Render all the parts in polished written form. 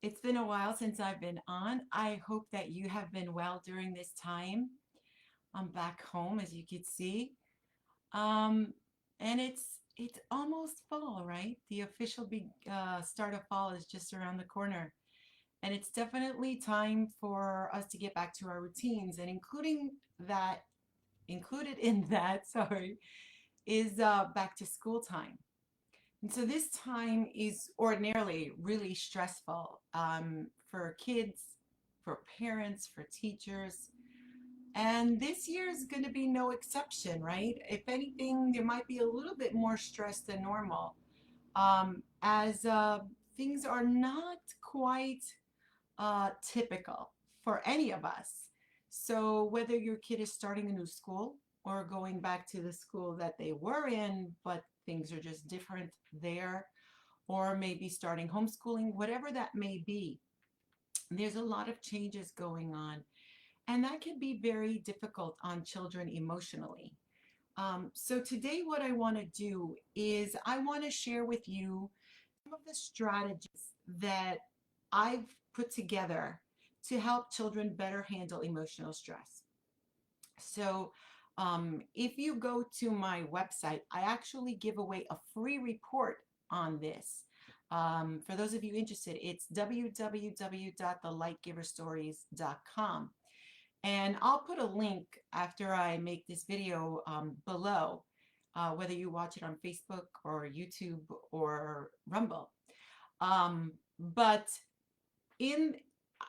It's been a while since I've been on. I hope that you have been well during this time. I'm back home, as you can see. Um, and it's almost fall, right? The official start of fall is just around the corner. And it's definitely time for us to get back to our routines, and included in that, sorry, is back to school time. And so this time is ordinarily really stressful for kids, for parents, for teachers. And this year is going to be no exception, right? If anything, there might be a little bit more stress than normal, as things are not quite typical for any of us. So, whether your kid is starting a new school or going back to the school that they were in, but things are just different there, or maybe starting homeschooling, whatever that may be, there's a lot of changes going on. And that can be very difficult on children emotionally. So, today, what I want to do is I want to share with you some of the strategies that I've put together to help children better handle emotional stress. So, if you go to my website, I actually give away a free report on this. For those of you interested, it's www.thelightgiverstories.com. And I'll put a link after I make this video below, whether you watch it on Facebook or YouTube or Rumble. But in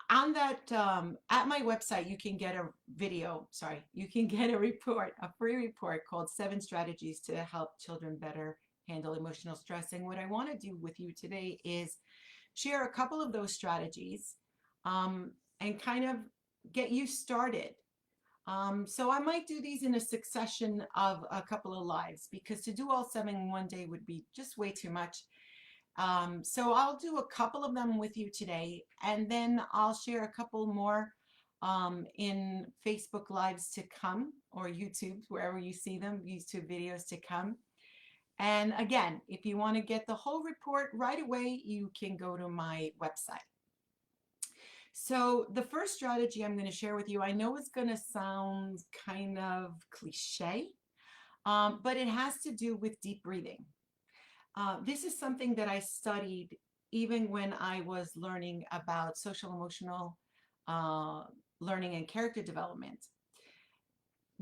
on that at my website, you can get a you can get a report, a free report called 7 strategies to help children better handle emotional stress. And what I want to do with you today is share a couple of those strategies, and kind of get you started. So I might do these in a succession of a couple of lives, because to do all 7 in one day would be just way too much. So I'll do a couple of them with you today, and then I'll share a couple more in Facebook Lives to come, or YouTube, wherever you see them, YouTube videos to come. And again, if you want to get the whole report right away, you can go to my website. So the first strategy I'm going to share with you, I know it's going to sound kind of cliche, but it has to do with deep breathing. This is something that I studied even when I was learning about social emotional uh, learning and character development.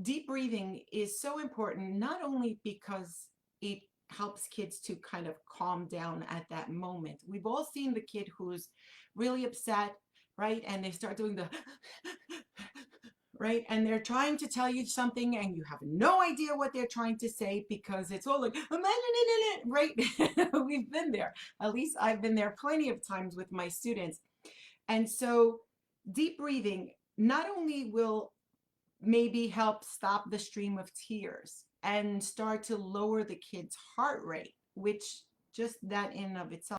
Deep breathing is so important, not only because it helps kids to kind of calm down at that moment. We've all seen the kid who's really upset, right? And they start doing the right? And they're trying to tell you something and you have no idea what they're trying to say, because it's all like, right? We've been there. At least I've been there plenty of times with my students. And so deep breathing not only will maybe help stop the stream of tears and start to lower the kid's heart rate, which just that in and of itself,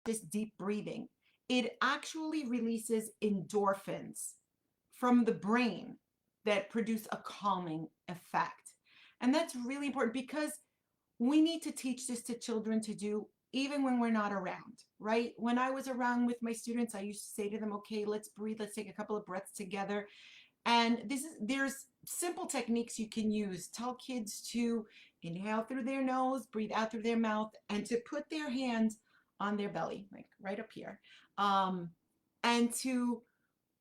this deep breathing, it actually releases endorphins from the brain that produce a calming effect. And that's really important, because we need to teach this to children to do even when we're not around, right? When I was around with my students, I used to say to them, okay, let's breathe, let's take a couple of breaths together. And there's simple techniques you can use. Tell kids to inhale through their nose, breathe out through their mouth, and to put their hands on their belly, like right up here. Um, and to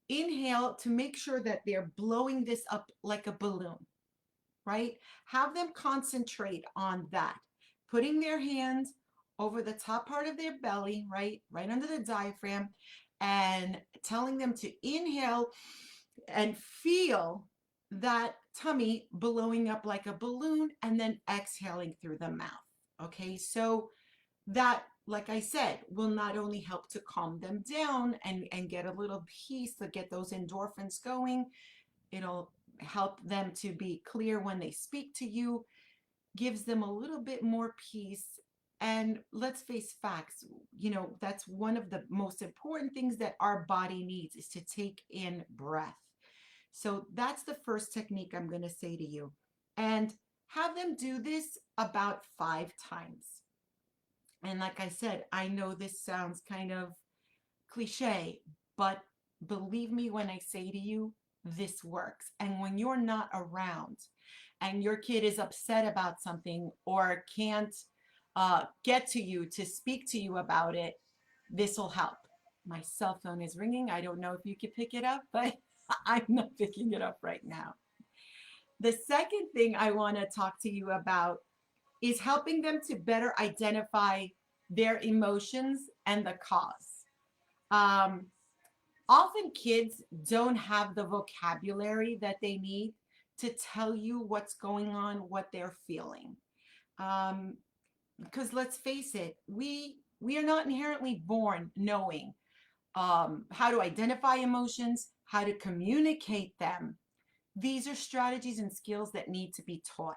inhale, to make sure that they're blowing this up like a balloon, right? Have them concentrate on that, putting their hands over the top part of their belly, right? Right under the diaphragm, and telling them to inhale and feel that tummy blowing up like a balloon, and then exhaling through the mouth. Okay, so that, like I said, will not only help to calm them down and get a little peace, to get those endorphins going, it'll help them to be clear when they speak to you, gives them a little bit more peace. And let's face facts, that's one of the most important things that our body needs, is to take in breath. So that's the first technique I'm going to say to you. And Have them do this about 5 times. And like I said, I know this sounds kind of cliche, but believe me when I say to you, this works. And when you're not around and your kid is upset about something or can't get to you to speak to you about it, this will help. My cell phone is ringing. I don't know if you can pick it up, but I'm not picking it up right now. The second thing I want to talk to you about is helping them to better identify their emotions and the cause. Um, Often kids don't have the vocabulary that they need to tell you what's going on, what they're feeling. Um, because let's face it, we are not inherently born knowing how to identify emotions, how to communicate them. These are strategies and skills that need to be taught.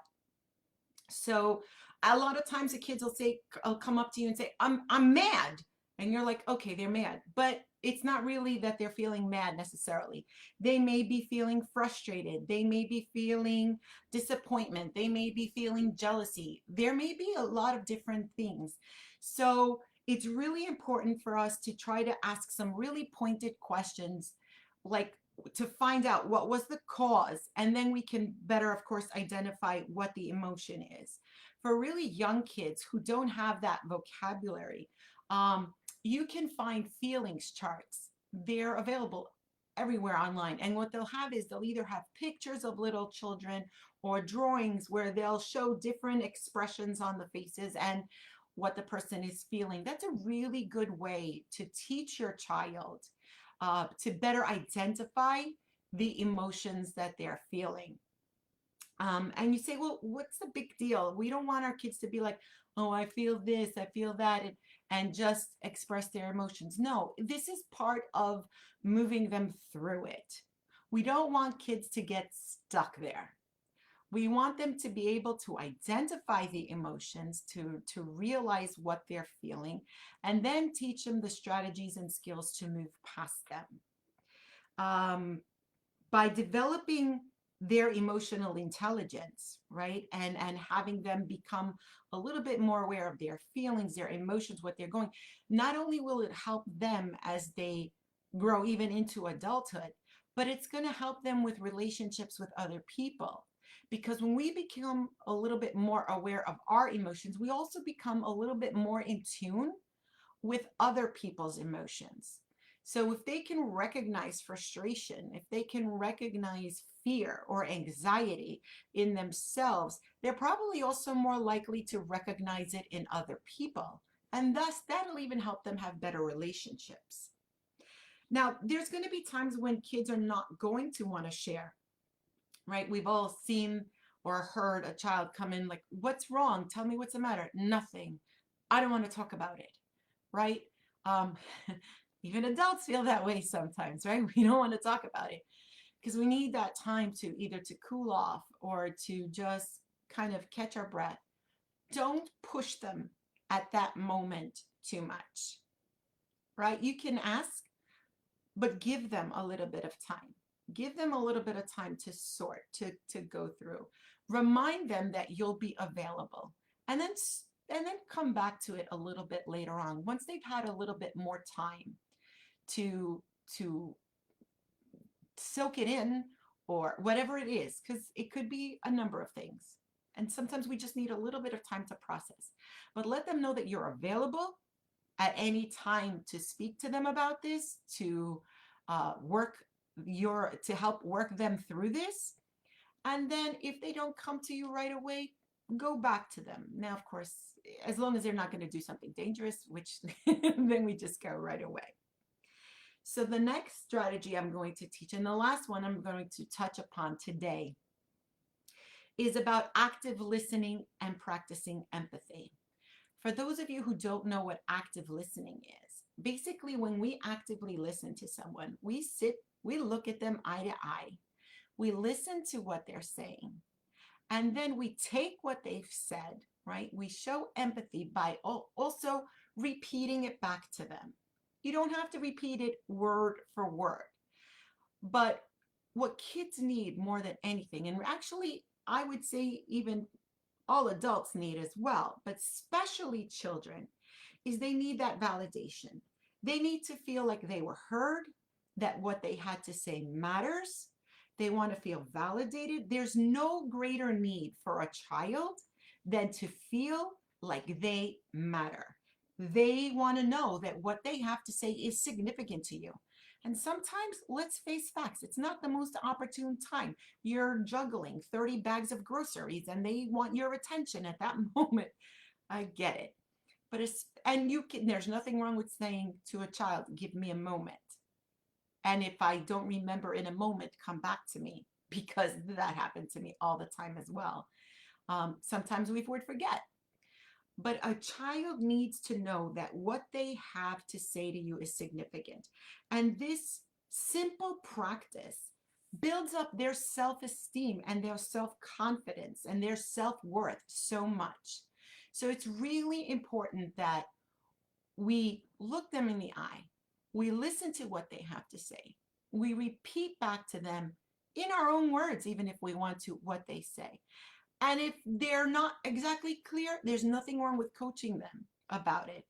So a lot of times the kids will say, I'll come up to you and say, I'm mad. And you're like, okay, they're mad. But it's not really that they're feeling mad necessarily. They may be feeling frustrated. They may be feeling disappointment. They may be feeling jealousy. There may be a lot of different things. So it's really important for us to try to ask some really pointed questions, like to find out what was the cause, and then we can better, of course, identify what the emotion is. For really young kids who don't have that vocabulary, you can find feelings charts. They're available everywhere online, and what they'll have is they'll either have pictures of little children or drawings where they'll show different expressions on the faces and what the person is feeling. That's a really good way to teach your child to better identify the emotions that they're feeling. And you say, well, what's the big deal? We don't want our kids to be like, oh, I feel this, I feel that, and just express their emotions. No, this is part of moving them through it. We don't want kids to get stuck there. We want them to be able to identify the emotions, to realize what they're feeling, and then teach them the strategies and skills to move past them. By developing their emotional intelligence, right, and having them become a little bit more aware of their feelings, their emotions, what they're going, not only will it help them as they grow even into adulthood, but it's going to help them with relationships with other people. Because when we become a little bit more aware of our emotions, we also become a little bit more in tune with other people's emotions. So if they can recognize frustration, if they can recognize fear or anxiety in themselves, they're probably also more likely to recognize it in other people. And thus, that'll even help them have better relationships. Now, there's going to be times when kids are not going to want to share, right? We've all seen or heard a child come in like, what's wrong? Tell me what's the matter. Nothing. I don't want to talk about it, right? Um, even adults feel that way sometimes, right? We don't want to talk about it because we need that time to either to cool off or to just kind of catch our breath. Don't push them at that moment too much, right? You can ask, but give them a little bit of time. Give them a little bit of time to sort, to go through. Remind them that you'll be available, and then come back to it a little bit later on once they've had a little bit more time to soak it in, or whatever it is, because it could be a number of things. And sometimes we just need a little bit of time to process. But let them know that you're available at any time to speak to them about this, to to help work them through this. And then if they don't come to you right away, go back to them. Now, of course, as long as they're not going to do something dangerous, which then we just go right away. So the next strategy I'm going to teach, and the last one I'm going to touch upon today, is about active listening and practicing empathy. For those of you who don't know what active listening is, basically when we actively listen to someone, we look at them eye to eye, we listen to what they're saying, and then we take what they've said, right? We show empathy by also repeating it back to them. You don't have to repeat it word for word, but what kids need more than anything, and actually I would say even all adults need as well, but especially children, is they need that validation. They need to feel like they were heard, that what they had to say matters. They want to feel validated. There's no greater need for a child than to feel like they matter. They want to know that what they have to say is significant to you. And sometimes, let's face facts, it's not the most opportune time. You're juggling 30 bags of groceries and they want your attention at that moment. I get it. But and you can, there's nothing wrong with saying to a child, give me a moment. And if I don't remember in a moment, come back to me, because that happened to me all the time as well. Sometimes we would forget. But a child needs to know that what they have to say to you is significant. And this simple practice builds up their self-esteem and their self-confidence and their self-worth so much. So it's really important that we look them in the eye. We listen to what they have to say. We repeat back to them in our own words, even if we want to, what they say. And if they're not exactly clear, there's nothing wrong with coaching them about it.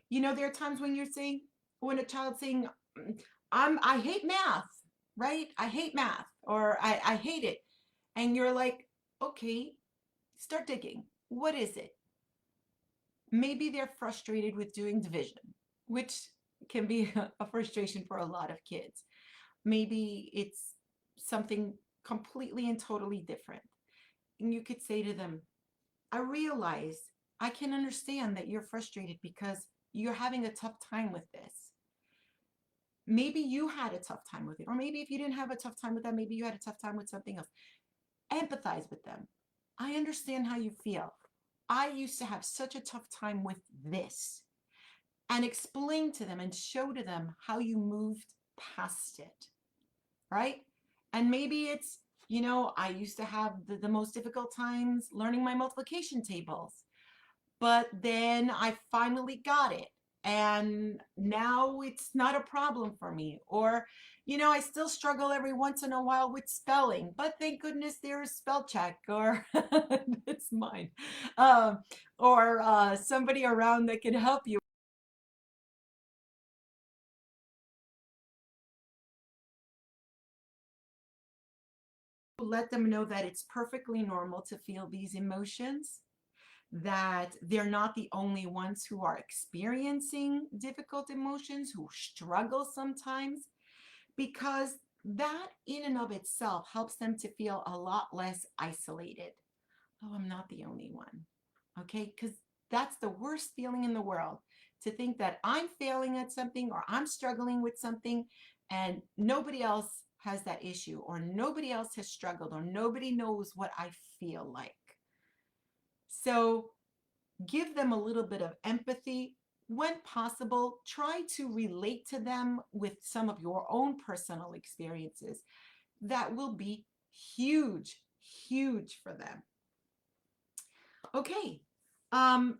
You know, there are times when you're saying, when a child's saying, I hate math, right? I hate math, or I hate it. And you're like, okay, start digging. What is it? Maybe they're frustrated with doing division, which can be a frustration for a lot of kids. Maybe it's something completely and totally different. And you could say to them, I realize, I can understand that you're frustrated because you're having a tough time with this. Maybe you had a tough time with it. Or maybe if you didn't have a tough time with that, maybe you had a tough time with something else. Empathize with them. I understand how you feel. I used to have such a tough time with this. And explain to them and show to them how you moved past it, right? And maybe it's, you know, I used to have the most difficult times learning my multiplication tables, but then I finally got it. And now it's not a problem for me. Or, you know, I still struggle every once in a while with spelling, but thank goodness there is spell check, or it's mine, or somebody around that can help you. Let them know that it's perfectly normal to feel these emotions, that they're not the only ones who are experiencing difficult emotions, who struggle sometimes, because that in and of itself helps them to feel a lot less isolated. Oh, I'm not the only one. Okay, because that's the worst feeling in the world, to think that I'm failing at something or I'm struggling with something and nobody else has that issue, or nobody else has struggled, or nobody knows what I feel like. So give them a little bit of empathy. When possible, try to relate to them with some of your own personal experiences. That will be huge, huge for them. Okay. And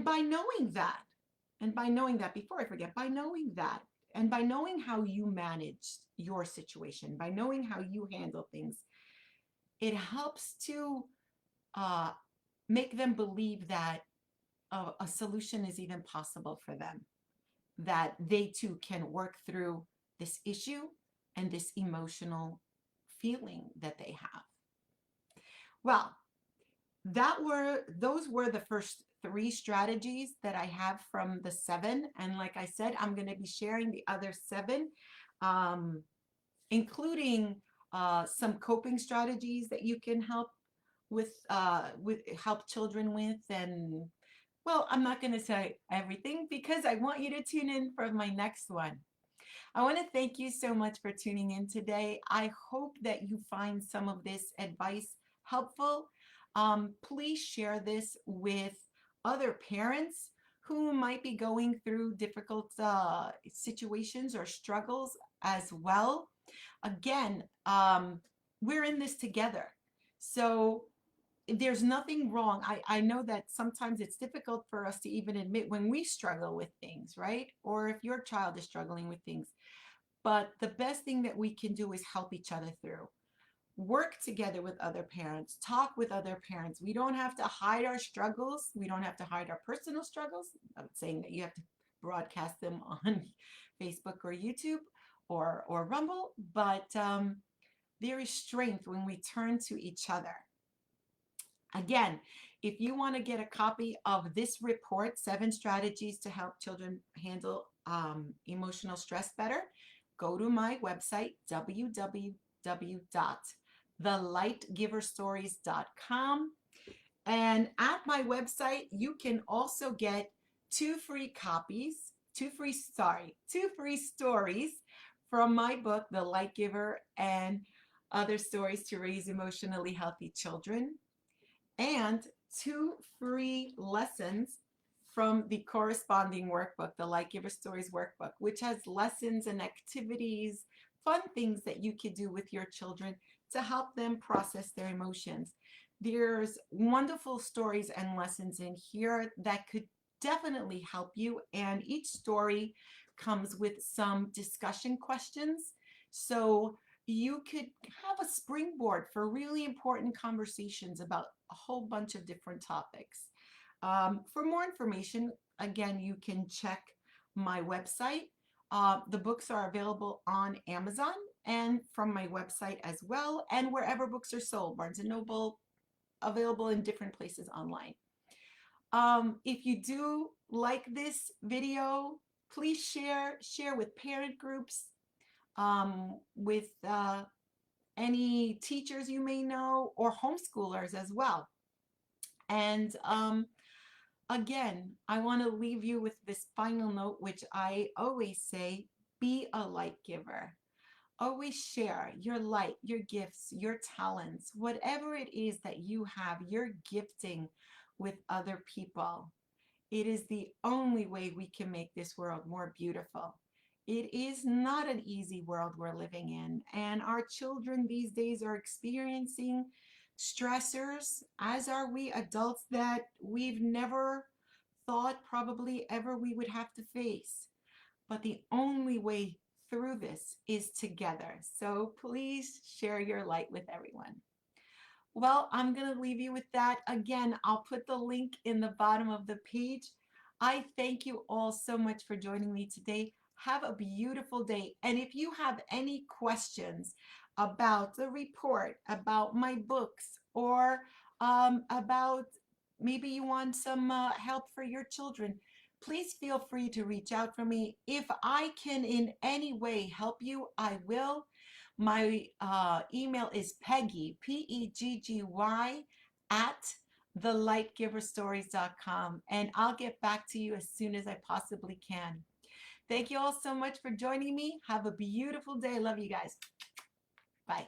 by knowing that, before I forget, by knowing that, and by knowing how you managed your situation, by knowing how you handle things, it helps to uh, make them believe that a solution is even possible for them, that they too can work through this issue and this emotional feeling that they have. Well, those were the first 3 strategies that I have from the 7. And like I said, I'm going to be sharing the other 7, including some coping strategies that you can help help children with. And well, I'm not going to say everything because I want you to tune in for my next one. I want to thank you so much for tuning in today. I hope that you find some of this advice helpful. Please share this with other parents who might be going through difficult situations or struggles as well. Again, we're in this together. So there's nothing wrong. I know that sometimes it's difficult for us to even admit when we struggle with things, right? Or if your child is struggling with things. But the best thing that we can do is help each other through. work together with other parents, talk with other parents. We don't have to hide our struggles. We don't have to hide our personal struggles. I'm not saying that you have to broadcast them on Facebook or YouTube or Rumble, but there is strength when we turn to each other. Again, if you want to get a copy of this report, 7 Strategies to Help Children Handle Emotional Stress Better, go to my website, www.thelightgiverstories.com. And at my website, you can also get two free stories from my book, The Light Giver, and Other Stories to Raise Emotionally Healthy Children, and 2 free lessons from the corresponding workbook, the Light Giver Stories workbook, which has lessons and activities, fun things that you could do with your children to help them process their emotions. There's wonderful stories and lessons in here that could definitely help you, and each story comes with some discussion questions. So you could have a springboard for really important conversations about a whole bunch of different topics. For more information, again, you can check my website. The books are available on Amazon and from my website as well, and wherever books are sold, Barnes & Noble, available in different places online. If you do like this video, please share with parent groups, with any teachers you may know, or homeschoolers as well. And again, I want to leave you with this final note, which I always say: be a light giver. Always share your light, your gifts, your talents, whatever it is that you have, your gifting, with other people. It is the only way we can make this world more beautiful. It is not an easy world we're living in, and our children these days are experiencing stressors, as are we adults, that we've never thought probably ever we would have to face. But the only way through this is together. So please share your light with everyone. Well, I'm going to leave you with that. Again, I'll put the link in the bottom of the page. I thank you all so much for joining me today. Have a beautiful day. And if you have any questions about the report, about my books, or about maybe you want some help for your children, please feel free to reach out for me. If I can in any way help you, I will. My email is Peggy, Peggy, at thelightgiverstories.com, and I'll get back to you as soon as I possibly can. Thank you all so much for joining me. Have a beautiful day. Love you guys. Bye.